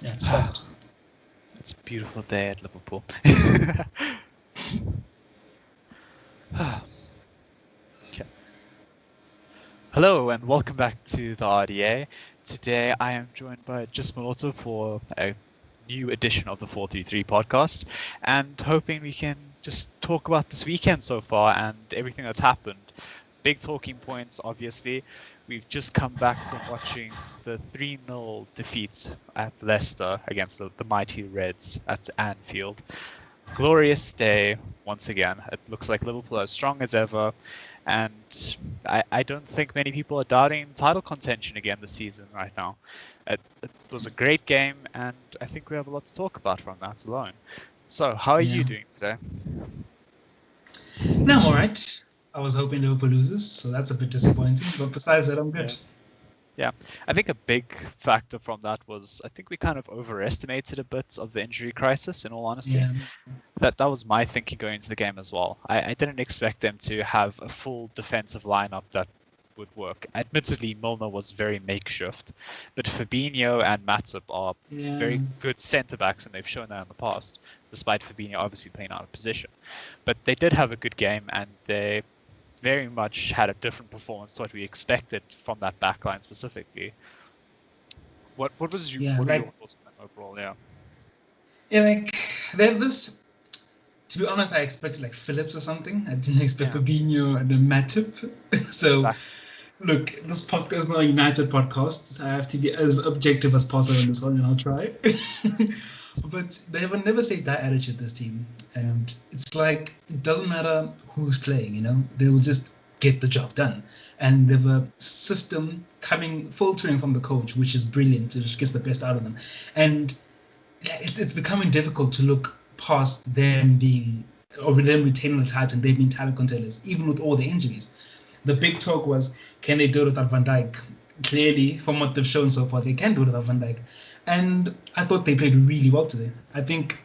Yeah, it started. It's a beautiful day at Liverpool. Okay. Hello and welcome back to the RDA. Today I am joined by Jismalotto for a new edition of the 433 podcast, and hoping we can just talk about this weekend so far and everything that's happened. Big talking points, obviously. We've just come back from watching the 3-0 defeat at Leicester against the mighty Reds at Anfield. Glorious day once again. It looks like Liverpool are as strong as ever, and I don't think many people are doubting title contention again this season right now. It was a great game, and I think we have a lot to talk about from that alone. So, how are you doing today? No, I'm alright. I was hoping Liverpool loses, so that's a bit disappointing. But besides that, I'm good. Yeah, I think a big factor from that was I think we kind of overestimated a bit of the injury crisis, in all honesty. Yeah. That was my thinking going into the game as well. I didn't expect them to have a full defensive lineup that would work. Admittedly, Milner was very makeshift, but Fabinho and Matip are very good centre-backs, and they've shown that in the past, despite Fabinho obviously playing out of position. But they did have a good game, and they very much had a different performance to what we expected from that backline specifically. What were your thoughts on that overall? Yeah, like they have this. To be honest, I expected like Phillips or something. I didn't expect Fabinho and then Matip. So, look, this podcast is not a United podcast. So I have to be as objective as possible in this one, and I'll try. But they have a never say die attitude, this team. And it's like, it doesn't matter who's playing, they will just get the job done. And they have a system filtering from the coach, which is brilliant. It just gets the best out of them. And it's becoming difficult to look past them retaining the title and they've been title contenders, even with all the injuries. The big talk was, can they do it without Van Dijk? Clearly, from what they've shown so far, they can do it without Van Dijk. And I thought they played really well today. I think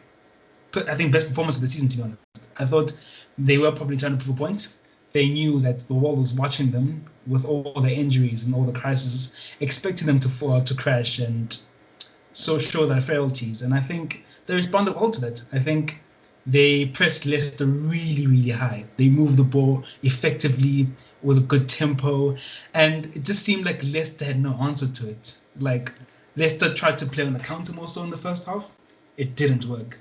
best performance of the season, to be honest. I thought they were probably trying to prove a point. They knew that the world was watching them with all the injuries and all the crises, expecting them to fall, to crash, and so show their frailties. And I think they responded well to that. I think they pressed Leicester really, really high. They moved the ball effectively with a good tempo. And it just seemed like Leicester had no answer to it. Like, Leicester tried to play on the counter more so in the first half. It didn't work.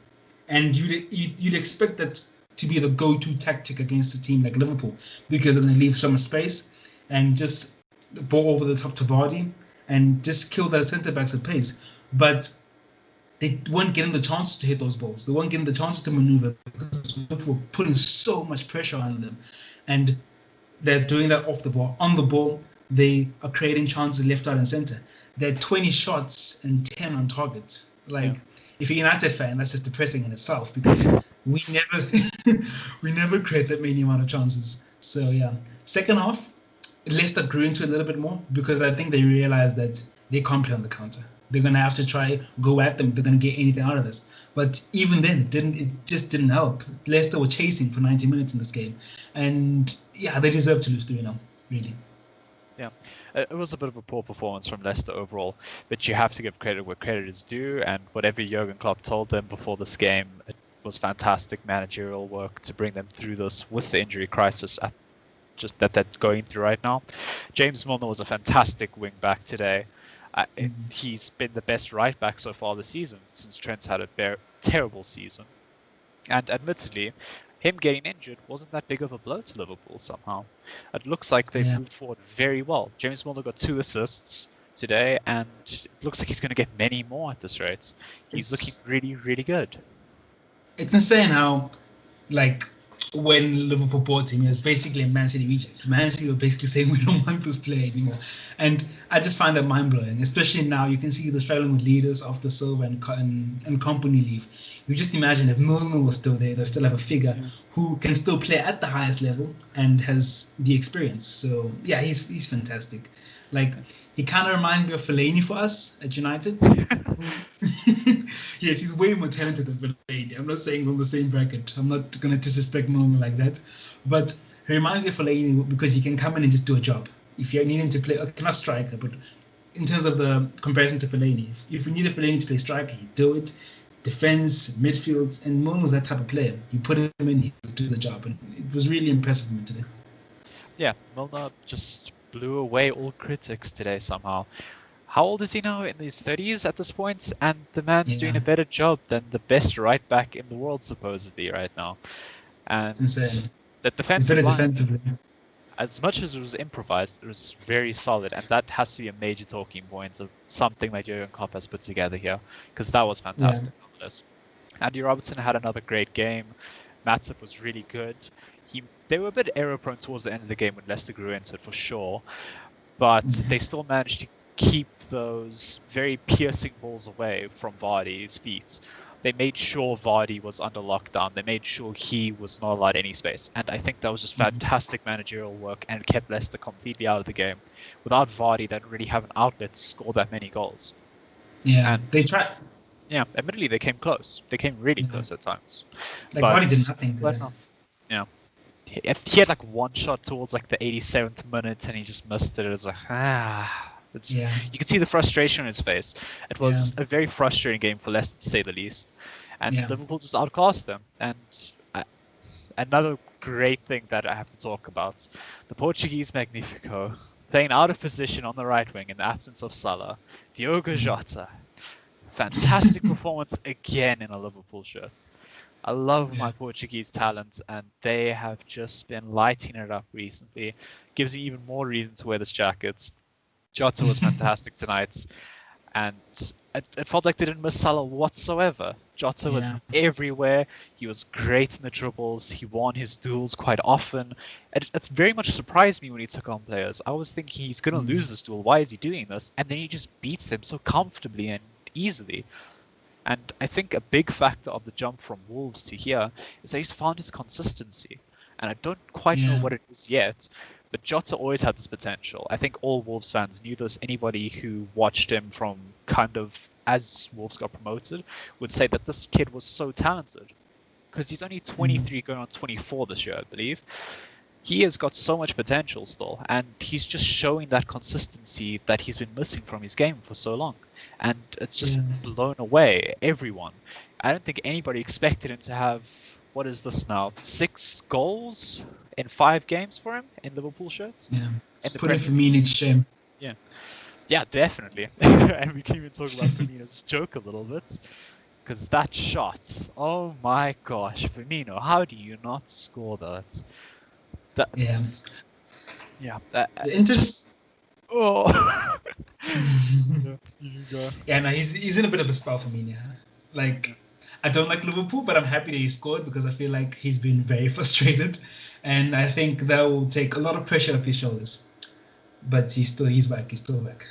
And you'd expect that to be the go-to tactic against a team like Liverpool, because they're going to leave some space and just ball over the top to Vardy and just kill their centre-backs at pace. But they weren't getting the chances to hit those balls. They weren't getting the chances to maneuver because Liverpool were putting so much pressure on them. And they're doing that off the ball. On the ball, they are creating chances left, right, and centre. They're 20 shots and 10 on target. If you're a United fan, that's just depressing in itself because we never create that many amount of chances. So yeah, second half, Leicester grew into a little bit more because I think they realized that they can't play on the counter. They're gonna have to try go at them if they're gonna get anything out of this. But even then, it just didn't help. Leicester were chasing for 90 minutes in this game, and yeah, they deserve to lose 3-0, really. Yeah, it was a bit of a poor performance from Leicester overall, but you have to give credit where credit is due, and whatever Jurgen Klopp told them before this game, it was fantastic managerial work to bring them through this with the injury crisis that's going through right now. James Milner was a fantastic wing back today. He's been the best right back so far this season since Trent's had a terrible season, and admittedly, him getting injured wasn't that big of a blow to Liverpool somehow. It looks like they've moved forward very well. James Milner got 2 assists today, and it looks like he's going to get many more at this rate. He's looking really, really good. It's insane how, when Liverpool bought him, he was basically a Man City reject. Man City were basically saying, we don't want this player anymore. And I just find that mind-blowing, especially now. You can see the struggling with leaders after Silva and company leave. You just imagine if Milner was still there, they'll still have a figure who can still play at the highest level and has the experience. So, yeah, he's fantastic. He kind of reminds me of Fellaini for us at United. Yes, he's way more talented than Fellaini. I'm not saying he's on the same bracket. I'm not going to disrespect Milner like that. But he reminds me of Fellaini because he can come in and just do a job. If you need him to play, not striker, but in terms of the comparison to Fellaini. If we needed Fellaini to play striker, he'd do it. Defense, midfield, and Milner's that type of player. You put him in, he'll do the job, and it was really impressive for me today. Yeah, Milner just blew away all critics today somehow. How old is he now? In his 30s at this point, and the man's doing a better job than the best right back in the world supposedly right now. And it's insane. The defensive it's very line, defensively. as much as it was improvised, it was very solid, and that has to be a major talking point of something that Jurgen Klopp has put together here, because that was fantastic. Andy Robertson had another great game. Matip was really good. They were a bit error prone towards the end of the game when Leicester grew into it for sure, but they still managed to keep those very piercing balls away from Vardy's feet. They made sure Vardy was under lockdown. They made sure he was not allowed any space. And I think that was just fantastic managerial work, and it kept Leicester completely out of the game. Without Vardy, they didn't really have an outlet to score that many goals. Yeah, and they tried. Yeah, admittedly, they came close. They came really close at times. Like, Vardy did nothing today. Yeah. He had like one shot towards like the 87th minute, and he just missed it. It was like, you could see the frustration on his face. It was a very frustrating game for Leicester, to say the least. And Liverpool just outclassed them. And another great thing that I have to talk about, the Portuguese Magnifico, playing out of position on the right wing in the absence of Salah, Diogo Jota. Fantastic performance again in a Liverpool shirt. I love my Portuguese talent, and they have just been lighting it up recently. Gives me even more reason to wear this jacket. Jota was fantastic tonight, and it felt like they didn't miss Salah whatsoever. Jota was everywhere. He was great in the dribbles. He won his duels quite often. It's very much surprised me when he took on players. I was thinking he's going to lose this duel. Why is he doing this? And then he just beats them so comfortably and easily. And I think a big factor of the jump from Wolves to here is that he's found his consistency. And I don't quite know what it is yet, but Jota always had this potential. I think all Wolves fans knew this. Anybody who watched him from kind of as Wolves got promoted would say that this kid was so talented. Because he's only 23 going on 24 this year, I believe. He has got so much potential still, and he's just showing that consistency that he's been missing from his game for so long. And it's just blown away everyone. I don't think anybody expected him to have, what is this now, 6 goals in 5 games for him in Liverpool shirts? Yeah, it's putting Firmino's shame. Yeah, definitely. And we can even talk about Firmino's joke a little bit. Because that shot, oh my gosh, Firmino, how do you not score that? The interest. Oh. No, he's in a bit of a spell for me now. Like, I don't like Liverpool, but I'm happy that he scored because I feel like he's been very frustrated, and I think that will take a lot of pressure off his shoulders. But he's back. He's still back.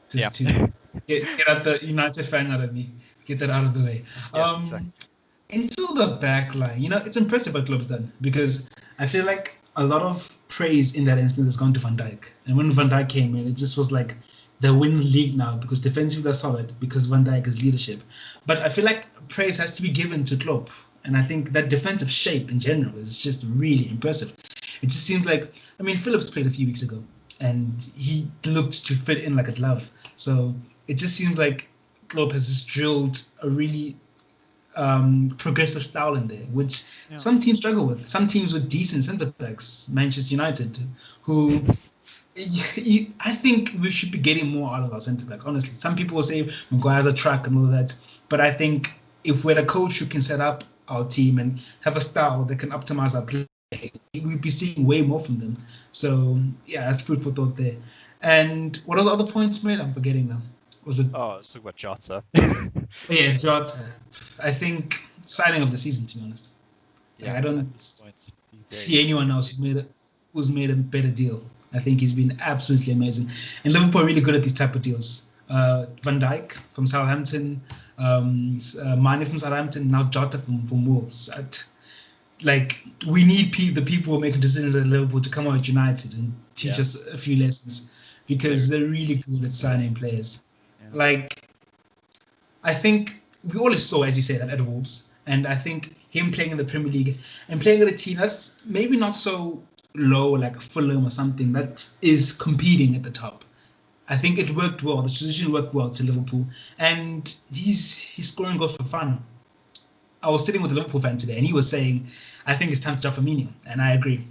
Just to get out the United fan out of me. Get that out of the way. Yes, exactly. Into the back line, it's impressive what Klopp's done, because I feel like a lot of praise in that instance has gone to Van Dijk. And when Van Dijk came in, it just was like they win the league now because defensively they're solid, because Van Dijk is leadership. But I feel like praise has to be given to Klopp. And I think that defensive shape in general is just really impressive. It just seems like, Phillips played a few weeks ago and he looked to fit in like a glove. So it just seems like Klopp has just drilled a really progressive style in there, which some teams struggle with. Some teams with decent centre backs, Manchester United, who I think we should be getting more out of our centre backs. Honestly, some people will say Maguire's a truck and all that, but I think if we're a coach who can set up our team and have a style that can optimize our play, we'd be seeing way more from them. So that's food for thought there. And what was the other point made? I'm forgetting now. Was it? Oh, let's talk about Jota. Yeah, Jota. I think signing of the season, to be honest. I don't see anyone else who's made a better deal. I think he's been absolutely amazing. And Liverpool are really good at these type of deals. Van Dijk from Southampton, Mane from Southampton, now Jota from Wolves. We need the people who are making decisions at Liverpool to come out at United and teach us a few lessons, because they're really good at signing players. I think we all saw, as you said, at Wolves, and I think him playing in the Premier League and playing at a team that's maybe not so low, like Fulham or something, that is competing at the top. I think it worked well. The transition worked well to Liverpool, and he's scoring goals for fun. I was sitting with a Liverpool fan today, and he was saying, "I think it's time to drop Firmino," and I agree.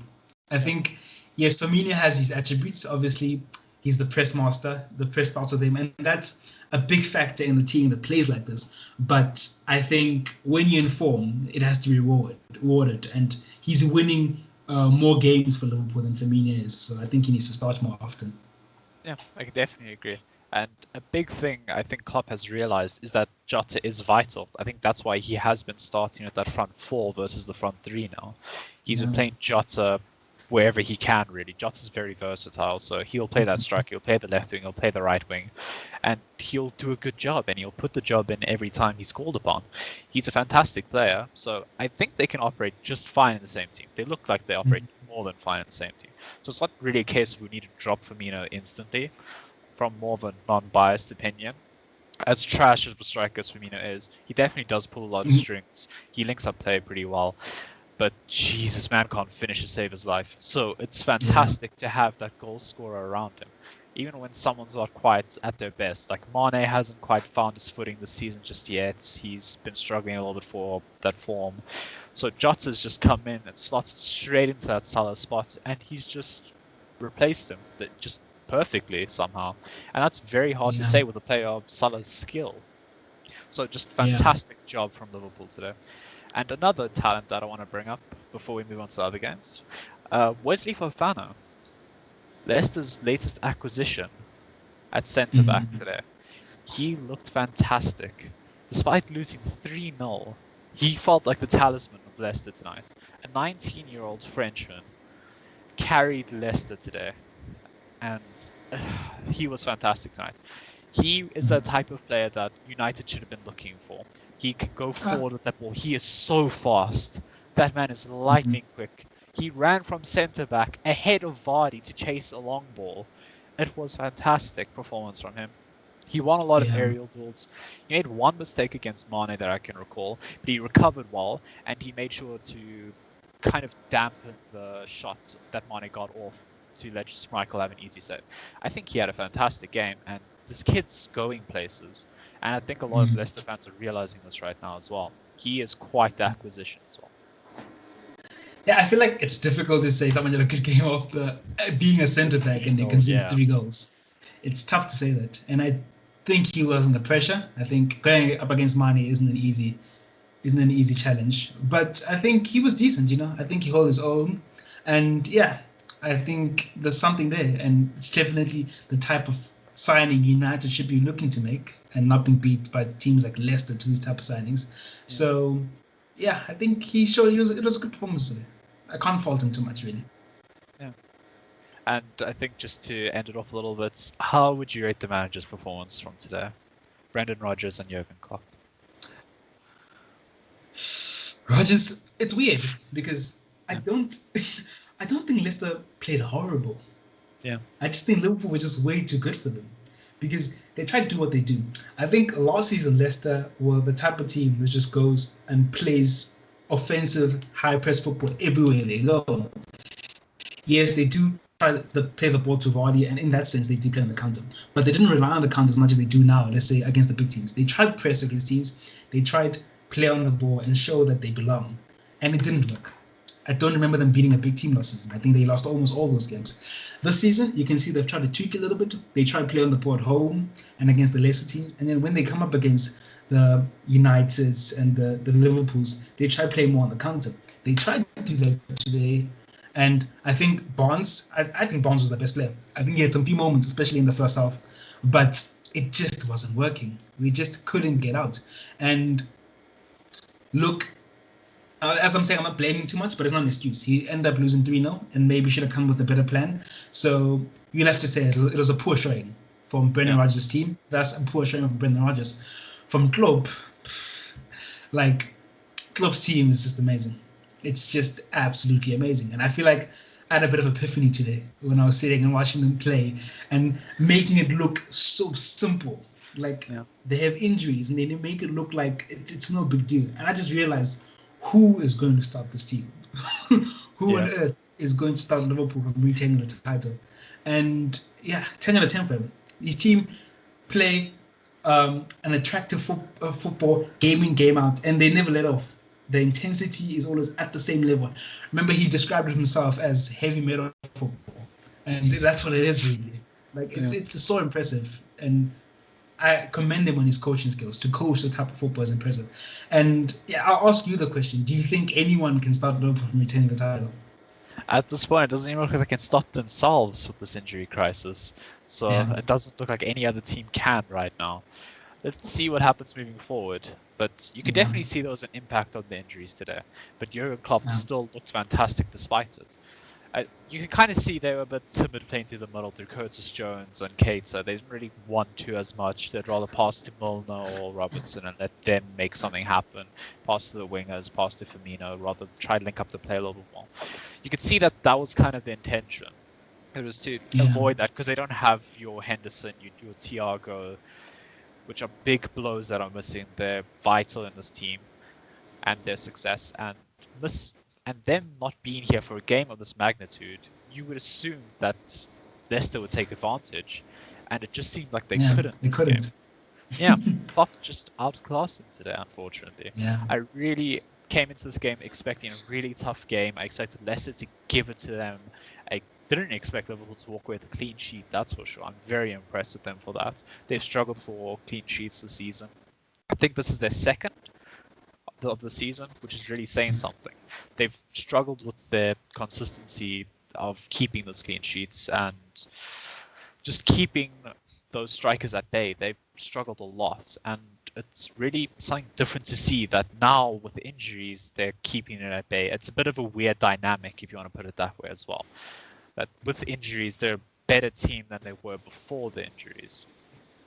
I think yes, Firmino has his attributes. Obviously, he's the press master, the press starts with him, and that's a big factor in the team that plays like this. But I think when you're in form, it has to be rewarded, and he's winning more games for Liverpool than Firmino is. So I think he needs to start more often. Yeah, I definitely agree. And a big thing I think Klopp has realized is that Jota is vital. I think that's why he has been starting at that front four versus the front three now. He's been playing Jota wherever he can, really. Jota's very versatile, so he'll play that strike, he'll play the left wing, he'll play the right wing, and he'll do a good job, and he'll put the job in every time he's called upon. He's a fantastic player, so I think they can operate just fine in the same team. They look like they operate more than fine in the same team. So it's not really a case of we need to drop Firmino instantly, from more of a non-biased opinion. As trash as the striker Firmino is, he definitely does pull a lot of strings. He links up play pretty well. But Jesus, man can't finish a save his life. So it's fantastic to have that goal scorer around him. Even when someone's not quite at their best. Like Mane hasn't quite found his footing this season just yet. He's been struggling a little bit for that form. So Jota's just come in and slotted straight into that Salah spot, and he's just replaced him just perfectly somehow. And that's very hard to say with a player of Salah's skill. So just fantastic job from Liverpool today. And another talent that I want to bring up before we move on to the other games, Wesley Fofana, Leicester's latest acquisition at centre-back today. He looked fantastic. Despite losing 3-0, he felt like the talisman of Leicester tonight. A 19-year-old Frenchman carried Leicester today, and he was fantastic tonight. He is the type of player that United should have been looking for. He can go forward with that ball. He is so fast. That man is lightning quick. He ran from centre-back ahead of Vardy to chase a long ball. It was fantastic performance from him. He won a lot of aerial duels. He made one mistake against Mane that I can recall, but he recovered well, and he made sure to kind of dampen the shots that Mane got off to let Schmeichel have an easy save. I think he had a fantastic game, and this kid's going places. And I think a lot of Leicester fans are realizing this right now as well. He is quite the acquisition as well. Yeah, I feel like it's difficult to say someone had a good game after being a centre-back and they conceded 3 goals. It's tough to say that. And I think he was under pressure. I think going up against Mane isn't an easy challenge. But I think he was decent, I think he held his own. And yeah, I think there's something there. And it's definitely the type of signing United should be looking to make and not being beat by teams like Leicester to these type of signings. So yeah, I think he showed it was a good performance today. I can't fault him too much, really. Yeah. And I think just to end it off a little bit, how would you rate the manager's performance from today? Brendan Rodgers and Jurgen Klopp. Rodgers, it's weird because I don't think Leicester played horrible. Yeah. I just think Liverpool were just way too good for them because they try to do what they do. I think last season Leicester were the type of team that just goes and plays offensive, high-press football everywhere they go. Yes, they do try to play the ball to Vardy, and in that sense, they do play on the counter. But they didn't rely on the counter as much as they do now, let's say, against the big teams. They tried press against teams. They tried play on the ball and show that they belong. And it didn't work. I don't remember them beating a big team last season. I think they lost almost all those games. This season, you can see they've tried to tweak a little bit. They try to play on the ball at home and against the lesser teams. And then when they come up against the Uniteds and the Liverpools, they try to play more on the counter. They tried to do that today. And I think Barnes was the best player. I think he had some few moments, especially in the first half. But it just wasn't working. We just couldn't get out. And look, as I'm saying, I'm not blaming too much, but it's not an excuse. He ended up losing 3-0 and maybe should have come with a better plan. So you'll have to say it was a poor showing from Brendan Rodgers' team. That's a poor showing from Brendan Rodgers. From Klopp, Klopp's team is just amazing. It's just absolutely amazing. And I feel like I had a bit of epiphany today when I was sitting and watching them play and making it look so simple. They have injuries and they make it look like it's no big deal. And I just realized, who is going to stop this team? Who on earth is going to stop Liverpool from retaining the title? And yeah, 10 out of 10 for him. His team play an attractive football game in, game out, and they never let off. The intensity is always at the same level. Remember, he described himself as heavy metal football, and that's what it is really. Like it's so impressive, and I commend him on his coaching skills. To coach this type of football is impressive. And yeah, I'll ask you the question: do you think anyone can stop Liverpool from retaining the title? At this point, it doesn't even look like they can stop themselves with this injury crisis. So it doesn't look like any other team can right now. Let's see what happens moving forward. But you could definitely see there was an impact on the injuries today. But Jurgen Klopp still looks fantastic despite it. You can kind of see they were a bit timid playing through the middle through Curtis Jones and Keita. They didn't really want to as much. They'd rather pass to Milner or Robertson and let them make something happen. Pass to the wingers, pass to Firmino, rather try to link up the play a little bit more. You could see that was kind of the intention. It was to avoid that because they don't have your Henderson, your Thiago, which are big blows that are missing. They're vital in this team and their success. And them not being here for a game of this magnitude, you would assume that Leicester would take advantage, and it just seemed like they couldn't. They couldn't. Yeah, Klopp just outclassed them today, unfortunately. Yeah. I really came into this game expecting a really tough game. I expected Leicester to give it to them. I didn't expect Liverpool to walk away with a clean sheet, that's for sure. I'm very impressed with them for that. They've struggled for clean sheets this season. I think this is their second of the season, which is really saying something. They've struggled with their consistency of keeping those clean sheets and just keeping those strikers at bay. They've struggled a lot, and it's really something different to see that now with injuries they're keeping it at bay. It's a bit of a weird dynamic, if you want to put it that way as well. That with injuries they're a better team than they were before the injuries.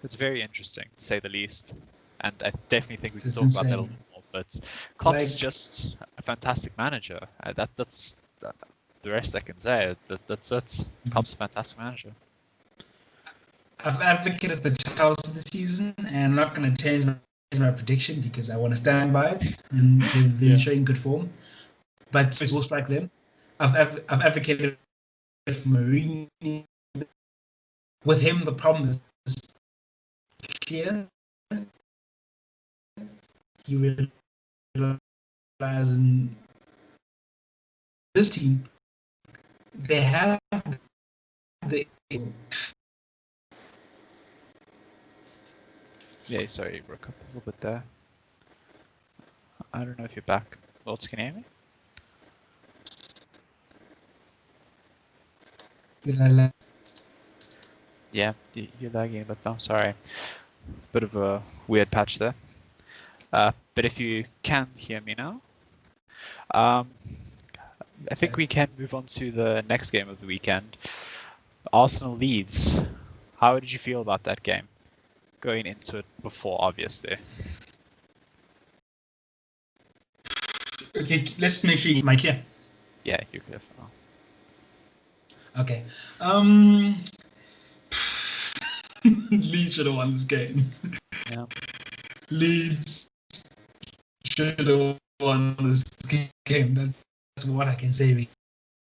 It's very interesting, to say the least. And I definitely think we can talk about that a little more. But Klopp's just a fantastic manager. That's the rest I can say. That's it. Klopp's a fantastic manager. I've advocated for Chelsea this season, and I'm not going to change my prediction because I want to stand by it, and they're showing good form. But it will strike them. I've advocated for Mourinho. With him, the problem is clear. He relies on this team. They have the. Yeah, sorry, you broke up a little bit there. I don't know if you're back. Lords, can you hear me? Did I lag? Yeah, you're lagging, but I'm sorry. Bit of a weird patch there. But if you can hear me now, I think we can move on to the next game of the weekend. Arsenal Leeds. How did you feel about that game? Going into it before, obviously. Okay, let's make sure you mic clear. Yeah, you're clear for now. Okay. Leeds should have won this game. Yeah. Leeds should have won this game. That's what I can say.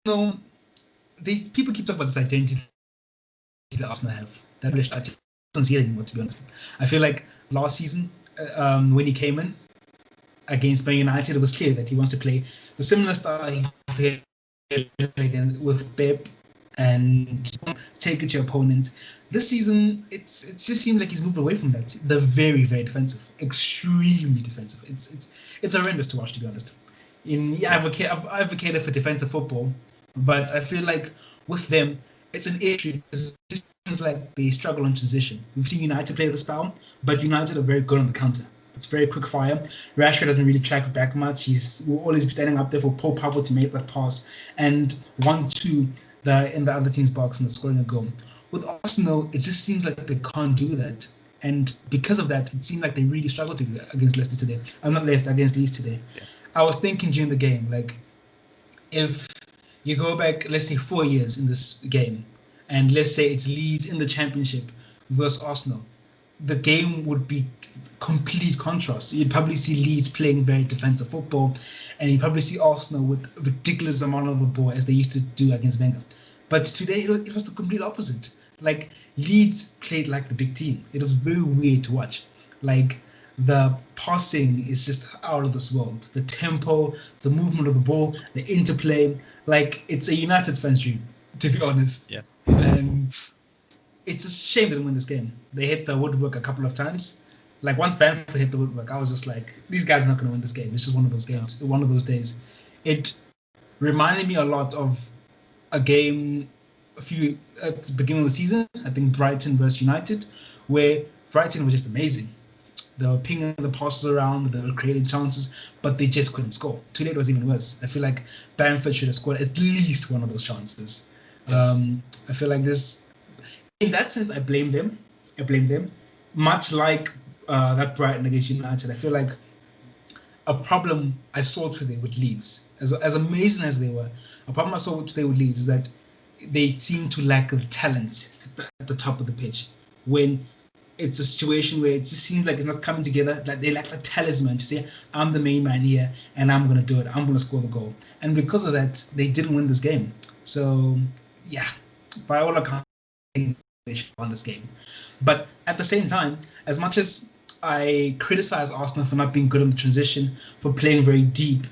No, people keep talking about this identity that Arsenal have. That I don't see it anymore, to be honest. I feel like last season, when he came in against Man United, it was clear that he wants to play the similar style he played with Pep and take it to your opponent. This season, it just seemed like he's moved away from that. They're very, very defensive, extremely defensive. It's horrendous to watch, to be honest. I've advocated for defensive football, but I feel like with them, it's an issue. It seems like they struggle on transition. We've seen United play the style, but United are very good on the counter. It's very quick fire. Rashford doesn't really track back much. We'll always be standing up there for Paul Pogba to make that pass and 1-2 in the other team's box and scoring a goal. With Arsenal, it just seems like they can't do that. And because of that, it seemed like they really struggled against Leicester today. Against Leeds today. Yeah. I was thinking during the game, like, if you go back, let's say 4 years in this game, and let's say it's Leeds in the Championship versus Arsenal, the game would be complete contrast. You'd probably see Leeds playing very defensive football, and you'd probably see Arsenal with a ridiculous amount of the ball as they used to do against Wenger. But today it was the complete opposite. Like Leeds played like the big team. It was very weird to watch. Like the passing is just out of this world. The tempo, the movement of the ball, the interplay. Like it's a United fans dream, to be honest. Yeah. And it's a shame they didn't win this game. They hit the woodwork a couple of times. Like once Bamford hit the woodwork, I was just like, these guys are not going to win this game. It's just one of those games, one of those days. It reminded me a lot of a game at the beginning of the season. I think Brighton versus United, where Brighton was just amazing. They were pinging the passes around, they were creating chances, but they just couldn't score. Today it was even worse. I feel like Bamford should have scored at least one of those chances. Yeah. I feel like this, in that sense, I blame them. Much like that Brighton against United. I feel like a problem I saw today with Leeds, as amazing as they were, a problem I saw today with Leeds is that they seem to lack the talent at the top of the pitch. When it's a situation where it just seems like it's not coming together, like they lack a talisman to say, I'm the main man here and I'm going to do it. I'm going to score the goal. And because of that, they didn't win this game. So, yeah, by all accounts, they should have won this game. But at the same time, as much as I criticize Arsenal for not being good in the transition, for playing very deep,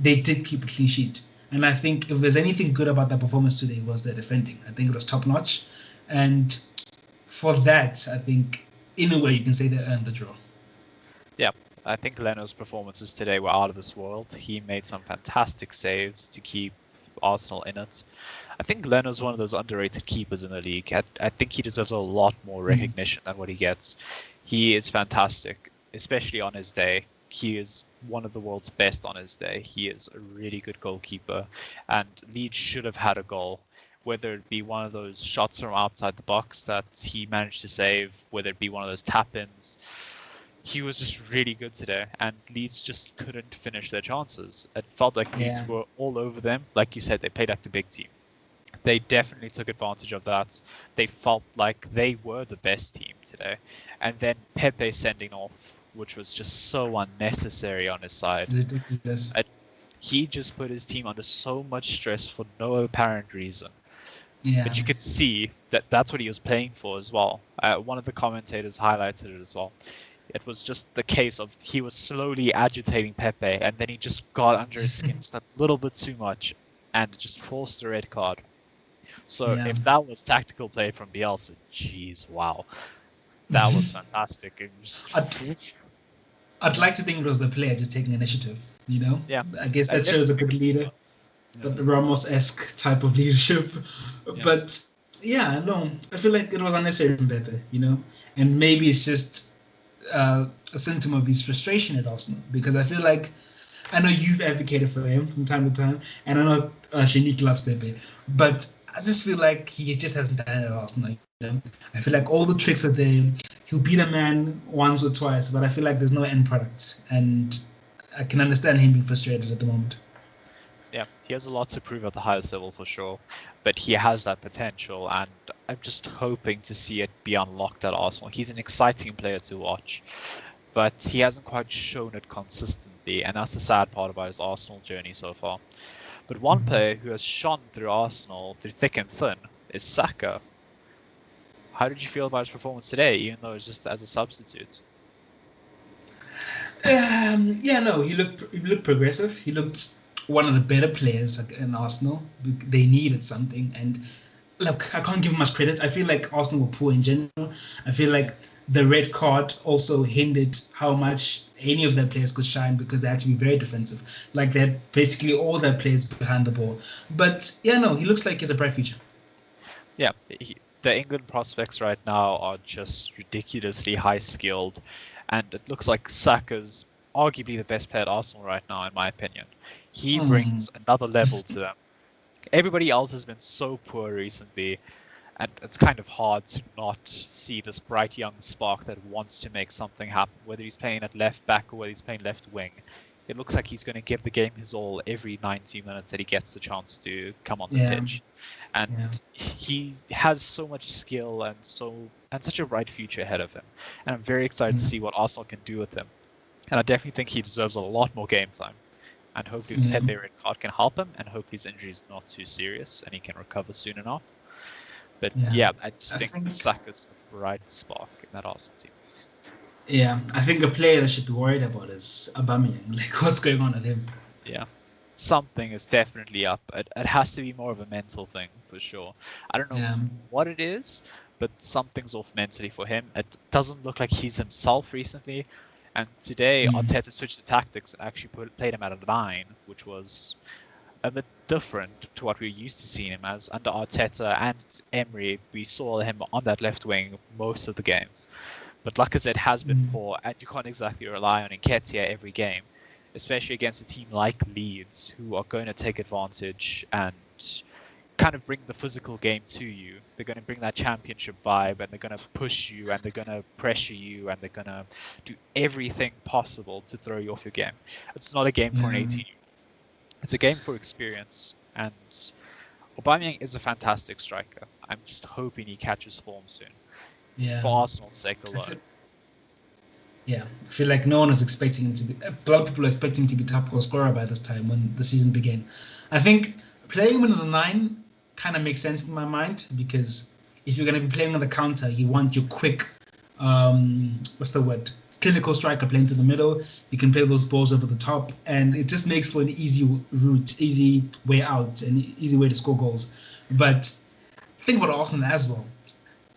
they did keep a clean sheet. And I think if there's anything good about that performance today, was their defending. I think it was top notch. And for that, I think, in a way, you can say they earned the draw. Yeah, I think Leno's performances today were out of this world. He made some fantastic saves to keep Arsenal in it. I think Leno's one of those underrated keepers in the league. I think he deserves a lot more recognition than what he gets. He is fantastic, especially on his day. He is one of the world's best on his day. He is a really good goalkeeper, and Leeds should have had a goal. Whether it be one of those shots from outside the box that he managed to save, whether it be one of those tap-ins, he was just really good today, and Leeds just couldn't finish their chances. It felt like Leeds were all over them. Like you said, they played like the big team. They definitely took advantage of that. They felt like they were the best team today. And then Pepe sending off, which was just so unnecessary on his side. Ridiculous. He just put his team under so much stress for no apparent reason. Yeah. But you could see that that's what he was playing for as well. One of the commentators highlighted it as well. It was just the case of he was slowly agitating Pepe, and then he just got under his skin just a little bit too much, and just forced a red card. So if that was tactical play from Bielsa, jeez, wow, that was fantastic. It was... I'd like to think it was the player just taking initiative. You know, yeah. I guess that shows a good leader, but Ramos-esque type of leadership. Yeah. But yeah, no, I feel like it was unnecessary from Pepe. You know, and maybe it's just a symptom of his frustration at Arsenal, because I feel like, I know you've advocated for him from time to time, and I know Shanique loves Pepe, but I just feel like he just hasn't done it at Arsenal. You know? I feel like all the tricks are there. He'll beat a man once or twice, but I feel like there's no end product, and I can understand him being frustrated at the moment. Yeah, he has a lot to prove at the highest level for sure, but he has that potential, and I'm just hoping to see it be unlocked at Arsenal. He's an exciting player to watch, but he hasn't quite shown it consistently, and that's the sad part about his Arsenal journey so far. But one player who has shone through Arsenal through thick and thin is Saka. How did you feel about his performance today, even though it's just as a substitute? He looked progressive. He looked one of the better players in Arsenal. They needed something, and look, I can't give him much credit. I feel like Arsenal were poor in general. I feel like the red card also hindered how much any of their players could shine, because they had to be very defensive. Like, they had basically all their players behind the ball. But he looks like he's a bright future. Yeah, the England prospects right now are just ridiculously high-skilled, and it looks like Saka's arguably the best player at Arsenal right now, in my opinion. He brings another level to them. Everybody else has been so poor recently, and it's kind of hard to not see this bright young spark that wants to make something happen, whether he's playing at left back or whether he's playing left wing. It looks like he's going to give the game his all every 90 minutes that he gets the chance to come on the pitch. And he has so much skill and such a bright future ahead of him. And I'm very excited to see what Arsenal can do with him. And I definitely think he deserves a lot more game time. And hope his Pepe red card can help him, and hope his injury is not too serious and he can recover soon enough. But I just think Saka's a bright spark in that Arsenal team. Yeah, I think a player that should be worried about is Aubameyang. Like, what's going on with him? Yeah, something is definitely up. It has to be more of a mental thing for sure. I don't know what it is, but something's off mentally for him. It doesn't look like he's himself recently. And today, Arteta switched the tactics and actually played him at a 9, which was a bit different to what we're used to seeing him as. Under Arteta and Emery, we saw him on that left wing most of the games. But Lacazette has been poor, and you can't exactly rely on Nketiah every game, especially against a team like Leeds, who are going to take advantage and kind of bring the physical game to you. They're going to bring that championship vibe, and they're going to push you, and they're going to pressure you, and they're going to do everything possible to throw you off your game. It's not a game for an 18-year-old. It's a game for experience, and Aubameyang is a fantastic striker. I'm just hoping he catches form soon. Yeah. For Arsenal's sake alone. I feel like no one was expecting him to be. A lot of people were expecting him to be top goal scorer by this time when the season began. I think playing him in the 9 kind of makes sense in my mind, because if you're going to be playing on the counter, you want your quick, clinical striker playing to the middle. You can play those balls over the top, and it just makes for an easy route, easy way out, and easy way to score goals. But think about Arsenal as well.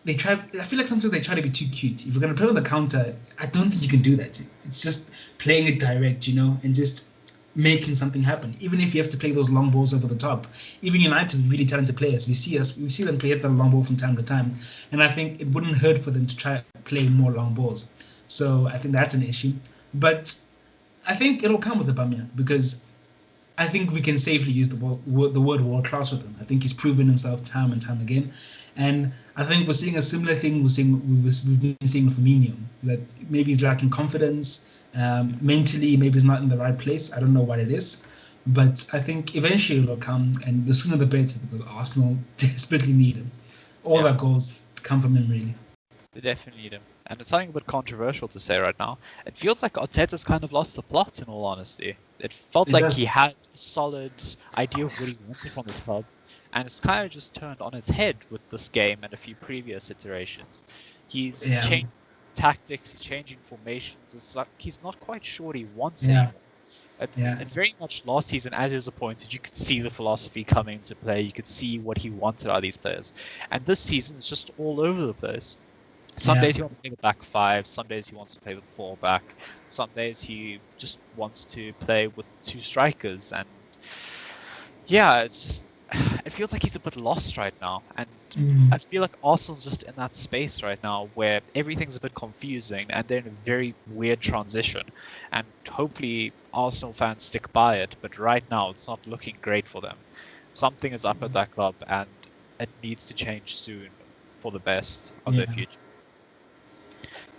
I feel like sometimes they try to be too cute. If you're going to play on the counter, I don't think you can do that. It's just playing it direct, and just making something happen. Even if you have to play those long balls over the top. Even United, really talented players, we see them play the long ball from time to time. And I think it wouldn't hurt for them to try to play more long balls. So I think that's an issue. But I think it'll come with Aubameyang, because I think we can safely use the word world class with him. I think he's proven himself time and time again. And I think we're seeing a similar thing we've been seeing with Firmino, that maybe he's lacking confidence, mentally, maybe he's not in the right place. I don't know what it is, but I think eventually it'll come, and the sooner the better, because Arsenal desperately need him. All their goals come from him, really. They definitely need him. And it's something a bit controversial to say right now. It feels like Arteta's kind of lost the plot, in all honesty. It felt like he had a solid idea of what he wanted from this club, and it's kind of just turned on its head with this game and a few previous iterations. He's changing tactics, he's changing formations. It's like he's not quite sure what he wants anymore. And very much last season, as he was appointed, you could see the philosophy coming into play. You could see what he wanted out of these players. And this season is just all over the place. Some days he wants to play the back 5, some days he wants to play with 4 back, some days he just wants to play with 2 strikers, and it's just, it feels like he's a bit lost right now, and I feel like Arsenal's just in that space right now where everything's a bit confusing and they're in a very weird transition, and hopefully Arsenal fans stick by it, but right now it's not looking great for them. Something is up at that club, and it needs to change soon for the best of their future.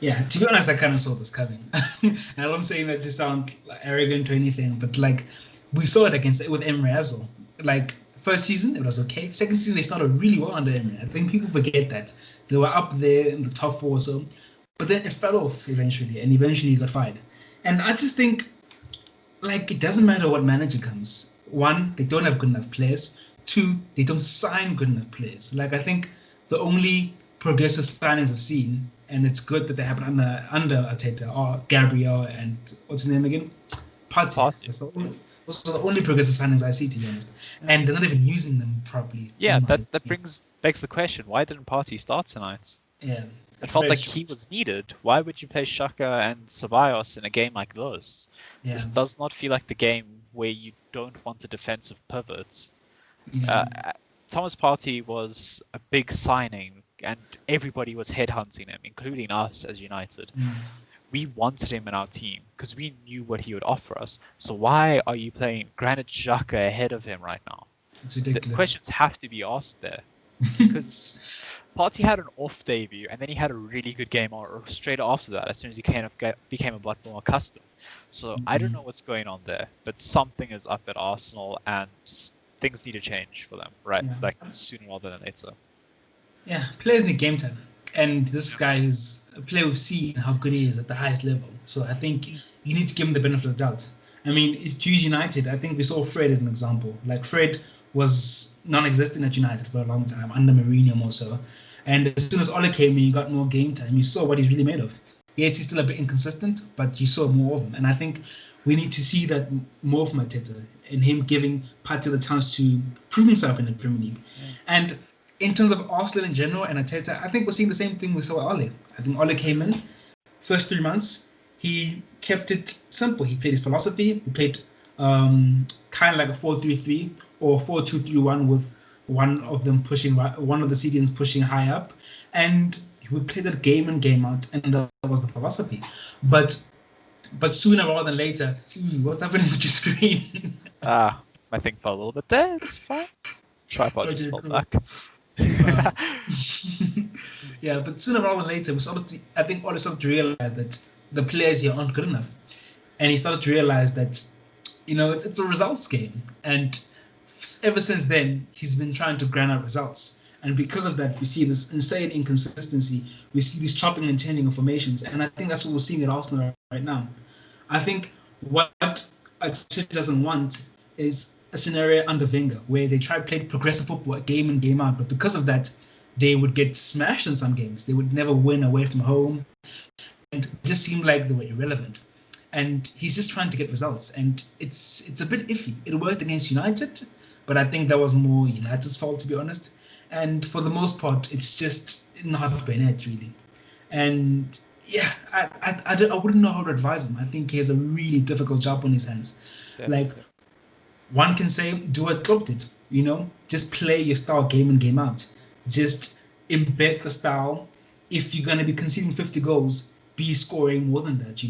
Yeah, to be honest, I kind of saw this coming. And I'm saying that to sound arrogant or anything, but like we saw it with Emery as well. Like first season, it was okay. Second season, they started really well under Emery. I think people forget that they were up there in the top 4 or so, but then it fell off eventually, and eventually he got fired. And I just think, like, it doesn't matter what manager comes. 1, they don't have good enough players. 2, they don't sign good enough players. Like, I think the only progressive signings I've seen, and it's good that they happen under Arteta, or Gabriel, and what's his name again? Partey. Those are the only progressive signings I see, to be honest. And they're not even using them properly. Yeah, that begs the question, why didn't Partey start tonight? Yeah. It felt like he was needed. Why would you play Xhaka and Ceballos in a game like this? Yeah. This does not feel like the game where you don't want a defensive pivot. Yeah. Thomas Partey was a big signing, and everybody was headhunting him, including us as United. We wanted him in our team because we knew what he would offer us. So why are you playing Granit Xhaka ahead of him right now? It's ridiculous. The questions have to be asked there. Because Partey had an off debut, and then he had a really good game straight after that, as soon as he became a lot more accustomed. So I don't know what's going on there, but something is up at Arsenal, and things need to change for them, right? Like sooner rather than later. Yeah, players need game time. And this guy is a player we've seen how good he is at the highest level. So I think you need to give him the benefit of the doubt. I mean, if you use United, I think we saw Fred as an example. Like Fred was non-existent at United for a long time, under Mourinho more so. And as soon as Ole came in, he got more game time. You saw what he's really made of. Yes, he's still a bit inconsistent, but you saw more of him. And I think we need to see that more from Arteta, and him giving Partey the chance to prove himself in the Premier League. Yeah. And in terms of Arsenal in general and Arteta, I think we're seeing the same thing we saw at Ole. I think Ole came in, first 3 months, he kept it simple. He played his philosophy. He played kind of like a 4-3-3 or 4-2-3-1 with one of them pushing, one of the CDMs pushing high up, and we played that game in, game out, and that was the philosophy. But sooner rather than later, what's happening with your screen? My thing fell a little bit there. It's fine. Tripod Okay, just fell cool. back. Yeah, but sooner rather than later, I think Ole started to realize that the players here aren't good enough, and he started to realize that, it's a results game, and ever since then, he's been trying to grind out results. And because of that, we see this insane inconsistency. We see these chopping and changing of formations. And I think that's what we're seeing at Arsenal right now. I think what Arteta doesn't want is a scenario under Wenger where they try to play progressive football game in, game out. But because of that, they would get smashed in some games. They would never win away from home. And it just seemed like they were irrelevant. And he's just trying to get results. And it's a bit iffy. It worked against United, but I think that was more United's fault, to be honest. And for the most part, it's just not Bennett, really. And yeah, I wouldn't know how to advise him. I think he has a really difficult job on his hands. Definitely. Like, one can say, do what Klopp did, just play your style game in, game out. Just embed the style. If you're going to be conceding 50 goals, be scoring more than that,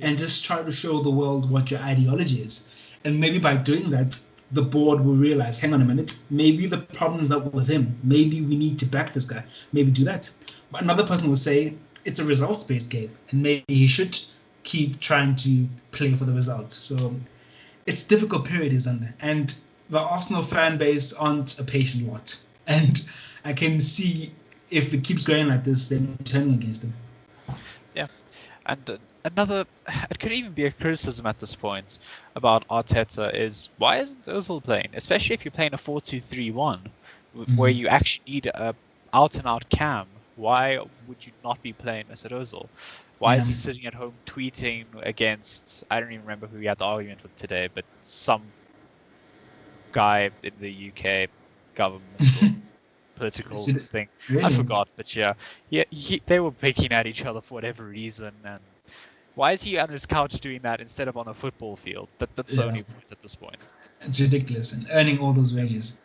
and just try to show the world what your ideology is. And maybe by doing that, the board will realize, hang on a minute, maybe the problem is not with him. Maybe we need to back this guy. Maybe do that. But another person will say it's a results-based game, and maybe he should keep trying to play for the result. So it's a difficult period he's under. And the Arsenal fan base aren't a patient lot. And I can see if it keeps going like this, then turning against him. Yeah. And it could even be a criticism at this point about Arteta is, why isn't Ozil playing? Especially if you're playing a 4-2-3-1, where you actually need a out-and-out cam. Why would you not be playing Mesut Ozil? Why is he sitting at home tweeting against, I don't even remember who he had the argument with today, but some guy in the UK government political thing. Really? I forgot, but yeah, they were picking at each other for whatever reason. And why is he on his couch doing that instead of on a football field? That's the only point at this point. It's ridiculous, and earning all those wages.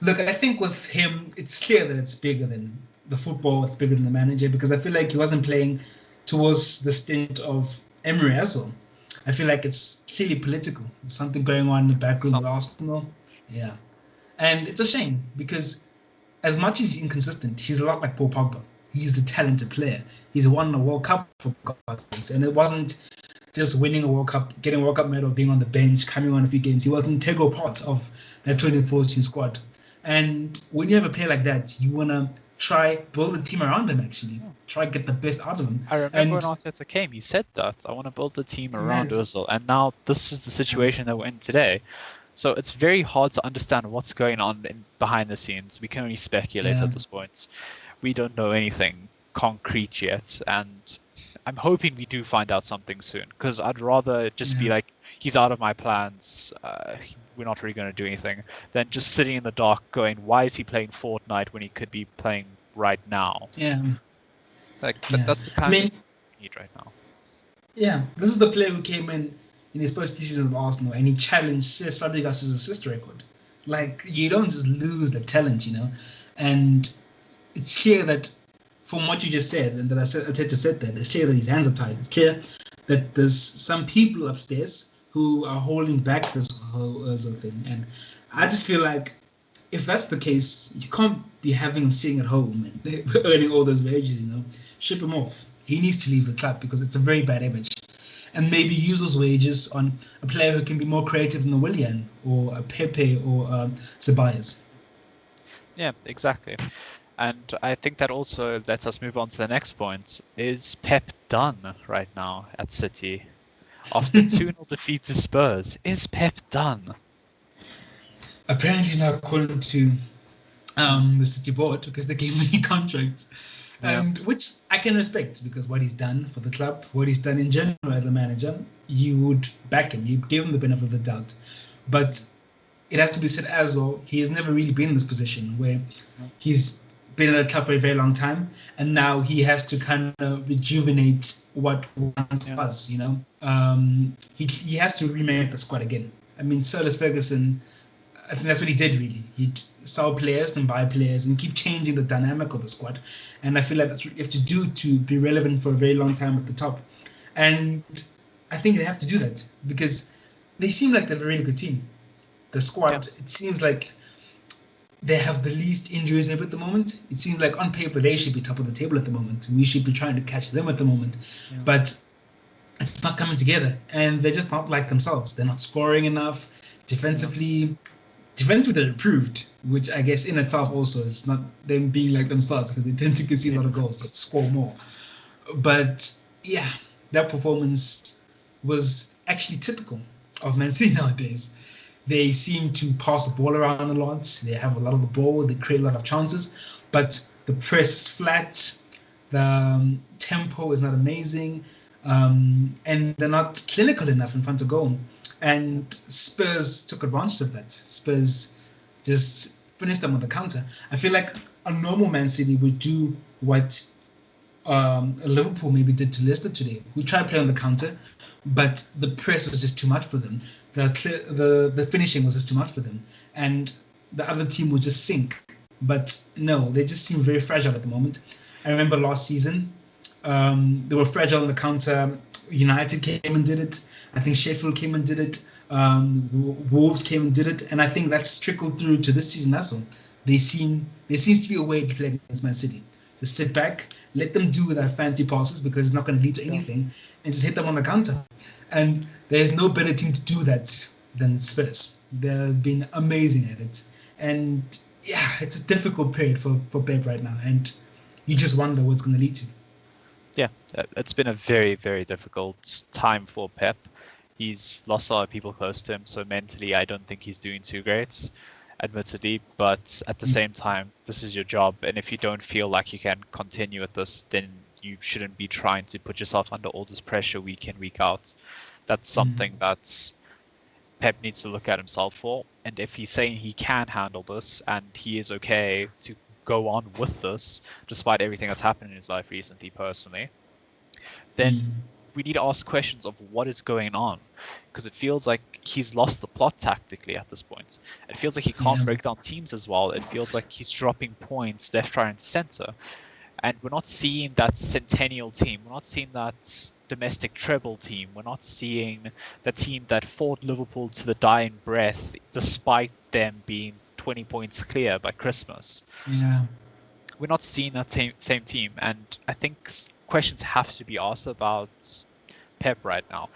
Look, I think with him, it's clear that it's bigger than the football. It's bigger than the manager, because I feel like he wasn't playing towards the stint of Emery as well. I feel like it's clearly political. There's something going on in the backroom of Arsenal. Yeah, and it's a shame because, as much as he's inconsistent, he's a lot like Paul Pogba. He's the talented player. He's won a World Cup, for God's sakes. And it wasn't just winning a World Cup, getting a World Cup medal, being on the bench, coming on a few games. He was an integral part of that 2014 squad. And when you have a player like that, you want to try build a team around him, actually. Yeah. Try get the best out of him. I remember when Arteta came, he said that. I want to build the team around Ozil. And now this is the situation that we're in today. So it's very hard to understand what's going on behind the scenes. We can only speculate at this point. We don't know anything concrete yet, and I'm hoping we do find out something soon, because I'd rather just be like, he's out of my plans, we're not really going to do anything, than just sitting in the dark going, why is he playing Fortnite when he could be playing right now? Yeah. That's the kind of thing we need right now. Yeah, this is the player who came in his first few seasons of Arsenal, and he challenged Cesc Fabregas' assist record. Like, you don't just lose the talent, And it's clear that, from what you just said, and that Arteta said that, it's clear that his hands are tied. It's clear that there's some people upstairs who are holding back this whole Ozil thing. And I just feel like, if that's the case, you can't be having him sitting at home and earning all those wages, Ship him off. He needs to leave the club, because it's a very bad image. And maybe use those wages on a player who can be more creative than a Willian or a Pepe or Ceballos. Yeah, exactly. And I think that also lets us move on to the next point. Is Pep done right now at City? After 2-0 defeat to Spurs, is Pep done? apparently not according to the City board, because they gave him a contract. And which I can respect, because what he's done for the club, what he's done in general as a manager, you would back him, you give him the benefit of the doubt. But it has to be said as well, he has never really been in this position where he's been at a club for a very long time, and now he has to kind of rejuvenate what once was, you know. He has to remake the squad again. I mean, Sir Alex Ferguson, I think that's what he did, really. He'd sell players and buy players and keep changing the dynamic of the squad. And I feel like that's what you have to do to be relevant for a very long time at the top. And I think they have to do that because they seem like they're a really good team. The squad, it seems like they have the least injuries maybe at the moment. It seems like on paper they should be top of the table at the moment. We should be trying to catch them at the moment. But it's not coming together. And they're just not like themselves. They're not scoring enough. Defensively, they're improved, which I guess in itself also is not them being like themselves, because they tend to concede a lot of goals but score more. But yeah, that performance was actually typical of Man City nowadays. They seem to pass the ball around a lot. They have a lot of the ball. They create a lot of chances, but the press is flat. The tempo is not amazing, and they're not clinical enough in front of goal. And Spurs took advantage of that. Spurs just finished them on the counter. I feel like a normal Man City would do what Liverpool maybe did to Leicester today. We tried playing on the counter, but the press was just too much for them. The finishing was just too much for them. And the other team would just sink. But no, they just seem very fragile at the moment. I remember last season, they were fragile on the counter. United came and did it. I think Sheffield came and did it. Wolves came and did it, and I think that's trickled through to this season as well. There seems to be a way to play against Man City. Just sit back, let them do their fancy passes because it's not going to lead to anything, and just hit them on the counter. And there's no better team to do that than Spurs. They've been amazing at it, and yeah, it's a difficult period for Pep right now, and you just wonder what it's going to lead to. Yeah, it's been a very, very difficult time for Pep. He's lost a lot of people close to him, so mentally I don't think he's doing too great, admittedly. But at the same time, this is your job, and if you don't feel like you can continue with this, then you shouldn't be trying to put yourself under all this pressure week in, week out. That's something that Pep needs to look at himself for. And if he's saying he can handle this and he is okay to go on with this, despite everything that's happened in his life recently, personally, then we need to ask questions of what is going on, because it feels like he's lost the plot tactically at this point. It feels like he can't break down teams as well. It feels like he's dropping points left, right, and center. And we're not seeing that centennial team. We're not seeing that domestic treble team. We're not seeing the team that fought Liverpool to the dying breath, despite them being 20 points clear by Christmas. Yeah. We're not seeing that same team. And I think questions have to be asked about Pep right now.